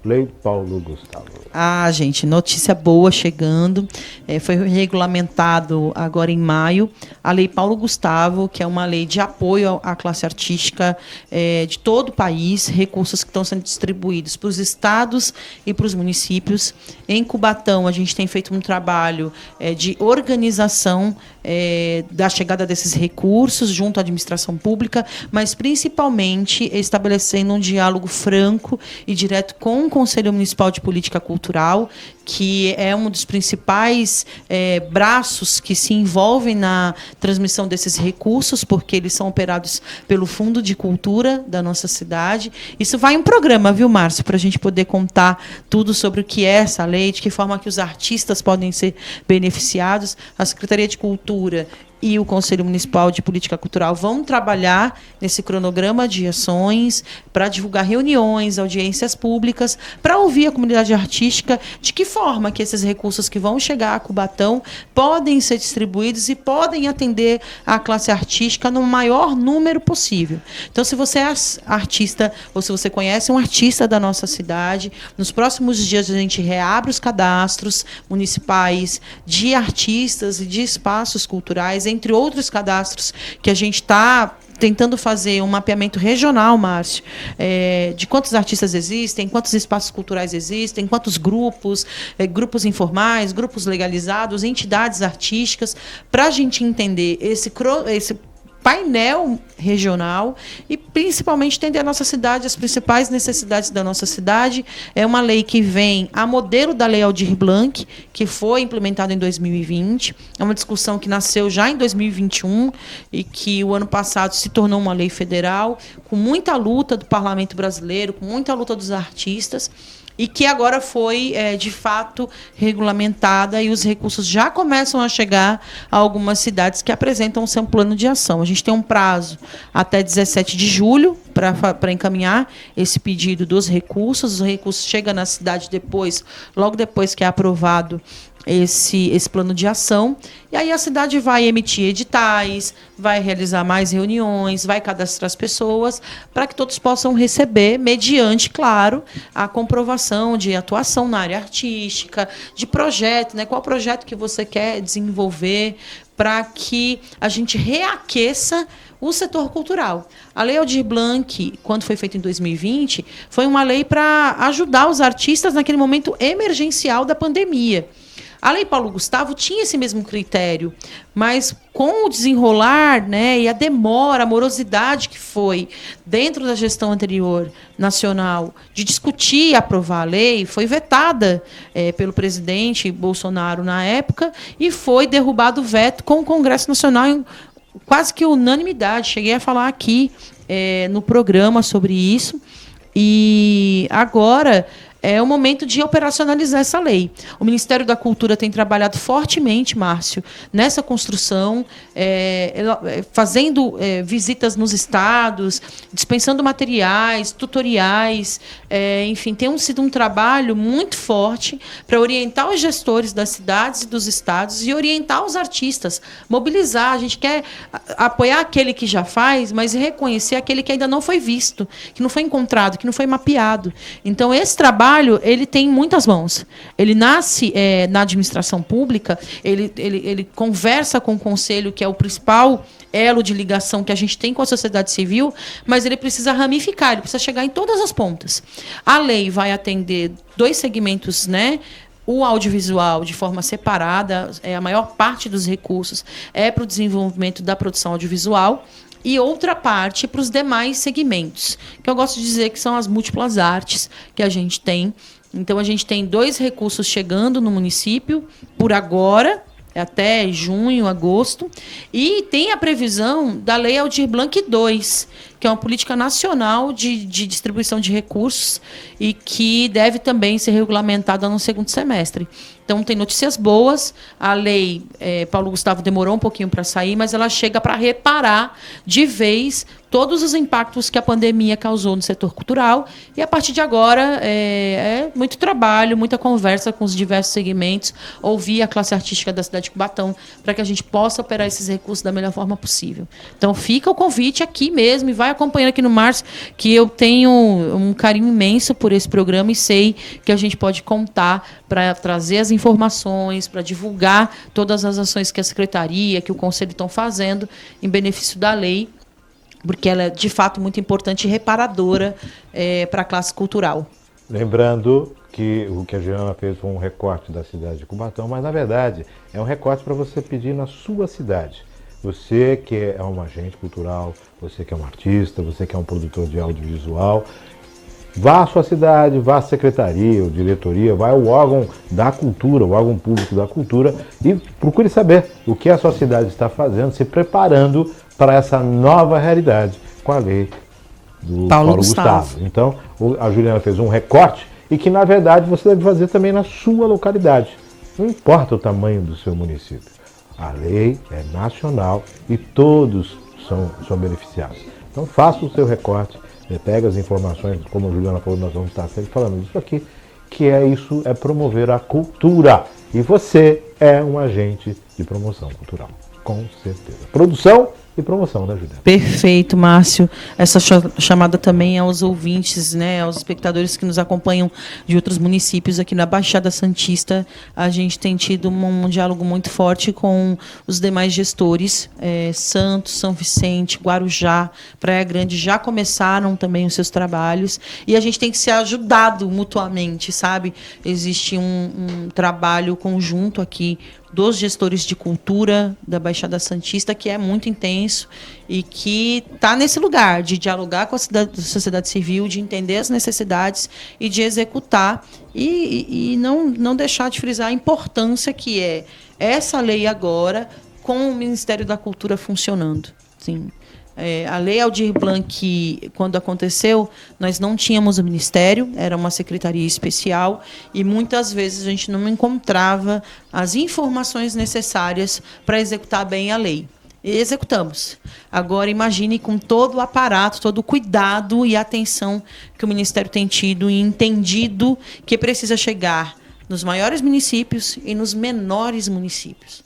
Lei Paulo Gustavo. Gente, notícia boa chegando. Foi regulamentado agora em maio a Lei Paulo Gustavo, que é uma lei de apoio à classe artística de todo o país, recursos que estão sendo distribuídos para os estados e para os municípios. Em Cubatão, a gente tem feito um trabalho de organização da chegada desses recursos junto à administração pública, mas principalmente estabelecendo um diálogo franco e direto com o Conselho Municipal de Política Cultural, que é um dos principais braços que se envolvem na transmissão desses recursos, porque eles são operados pelo Fundo de Cultura da nossa cidade. Isso vai em um programa, viu, Márcio, para a gente poder contar tudo sobre o que é essa lei, de que forma que os artistas podem ser beneficiados. A Secretaria de Cultura e o Conselho Municipal de Política Cultural vão trabalhar nesse cronograma de ações para divulgar reuniões, audiências públicas, para ouvir a comunidade artística de que forma que esses recursos que vão chegar a Cubatão podem ser distribuídos e podem atender a classe artística no maior número possível. Então, se você é artista ou se você conhece um artista da nossa cidade, nos próximos dias a gente reabre os cadastros municipais de artistas e de espaços culturais, entre outros cadastros que a gente está tentando fazer um mapeamento regional, Márcio, de quantos artistas existem, quantos espaços culturais existem, quantos grupos, grupos informais, grupos legalizados, entidades artísticas, para a gente entender esse painel regional e, principalmente, entender a nossa cidade, as principais necessidades da nossa cidade. É uma lei que vem a modelo da Lei Aldir Blanc, que foi implementada em 2020. É uma discussão que nasceu já em 2021 e que, o ano passado, se tornou uma lei federal, com muita luta do parlamento brasileiro, com muita luta dos artistas, e que agora foi, de fato, regulamentada e os recursos já começam a chegar a algumas cidades que apresentam o seu plano de ação. A gente tem um prazo até 17 de julho para encaminhar esse pedido dos recursos. Os recursos chegam na cidade logo depois que é aprovado esse plano de ação, e aí a cidade vai emitir editais, vai realizar mais reuniões, vai cadastrar as pessoas, para que todos possam receber, mediante, claro, a comprovação de atuação na área artística, de projeto, né? Qual projeto que você quer desenvolver, para que a gente reaqueça o setor cultural. A Lei Aldir Blanc, quando foi feita em 2020, foi uma lei para ajudar os artistas naquele momento emergencial da pandemia. A Lei Paulo Gustavo tinha esse mesmo critério, mas com o desenrolar, né, e a demora, a morosidade que foi dentro da gestão anterior nacional de discutir e aprovar a lei, foi vetada pelo presidente Bolsonaro na época e foi derrubado o veto com o Congresso Nacional em quase que unanimidade. Cheguei a falar aqui no programa sobre isso. E agora é o momento de operacionalizar essa lei. O Ministério da Cultura tem trabalhado fortemente, Márcio, nessa construção, fazendo visitas nos estados, dispensando materiais, tutoriais, enfim, tem sido um trabalho muito forte para orientar os gestores das cidades e dos estados e orientar os artistas, mobilizar. A gente quer apoiar aquele que já faz, mas reconhecer aquele que ainda não foi visto, que não foi encontrado, que não foi mapeado. Então, esse trabalho ele tem muitas mãos. Ele nasce na administração pública, ele conversa com o conselho, que é o principal elo de ligação que a gente tem com a sociedade civil, mas ele precisa ramificar, ele precisa chegar em todas as pontas. A lei vai atender 2 segmentos, né? O audiovisual, de forma separada, a maior parte dos recursos é para o desenvolvimento da produção audiovisual, e outra parte para os demais segmentos, que eu gosto de dizer que são as múltiplas artes que a gente tem. Então, a gente tem 2 recursos chegando no município, por agora, até junho, agosto, e tem a previsão da Lei Aldir Blanc II, que é uma política nacional de distribuição de recursos e que deve também ser regulamentada no segundo semestre. Então, tem notícias boas. A lei Paulo Gustavo demorou um pouquinho para sair, mas ela chega para reparar de vez todos os impactos que a pandemia causou no setor cultural. E, a partir de agora, muito trabalho, muita conversa com os diversos segmentos, ouvir a classe artística da cidade de Cubatão, para que a gente possa operar esses recursos da melhor forma possível. Então, fica o convite aqui mesmo e vai acompanhando aqui no Márcio, que eu tenho um carinho imenso por esse programa e sei que a gente pode contar para trazer as informações, para divulgar todas as ações que a Secretaria, que o Conselho estão fazendo em benefício da lei, porque ela é, de fato, muito importante e reparadora para a classe cultural. Lembrando que o que a Juliana fez foi um recorte da cidade de Cubatão, mas, na verdade, é um recorte para você pedir na sua cidade. Você que é um agente cultural, você que é um artista, você que é um produtor de audiovisual, vá à sua cidade, vá à secretaria ou diretoria, vá ao órgão da cultura, o órgão público da cultura e procure saber o que a sua cidade está fazendo, se preparando para essa nova realidade com a lei do Paulo Gustavo. Então, a Juliana fez um recorte e que, na verdade, você deve fazer também na sua localidade. Não importa o tamanho do seu município. A lei é nacional e todos são beneficiados. Então, faça o seu recorte, pega as informações, como a Juliana falou, nós vamos estar sempre falando disso aqui, que isso é promover a cultura. E você é um agente de promoção cultural, com certeza. Produção e promoção, né, Juliana? Perfeito, Márcio. Essa chamada também aos ouvintes, né, aos espectadores que nos acompanham de outros municípios aqui na Baixada Santista. A gente tem tido um diálogo muito forte com os demais gestores. Santos, São Vicente, Guarujá, Praia Grande já começaram também os seus trabalhos. E a gente tem que ser ajudado mutuamente, sabe? Existe um trabalho conjunto aqui dos gestores de cultura da Baixada Santista, que é muito intenso e que está nesse lugar de dialogar com a sociedade civil, de entender as necessidades e de executar e não deixar de frisar a importância que é essa lei agora com o Ministério da Cultura funcionando. Sim. A Lei Aldir Blanc, quando aconteceu, nós não tínhamos o Ministério, era uma secretaria especial, e muitas vezes a gente não encontrava as informações necessárias para executar bem a lei. E executamos. Agora, imagine com todo o aparato, todo o cuidado e atenção que o Ministério tem tido e entendido que precisa chegar nos maiores municípios e nos menores municípios.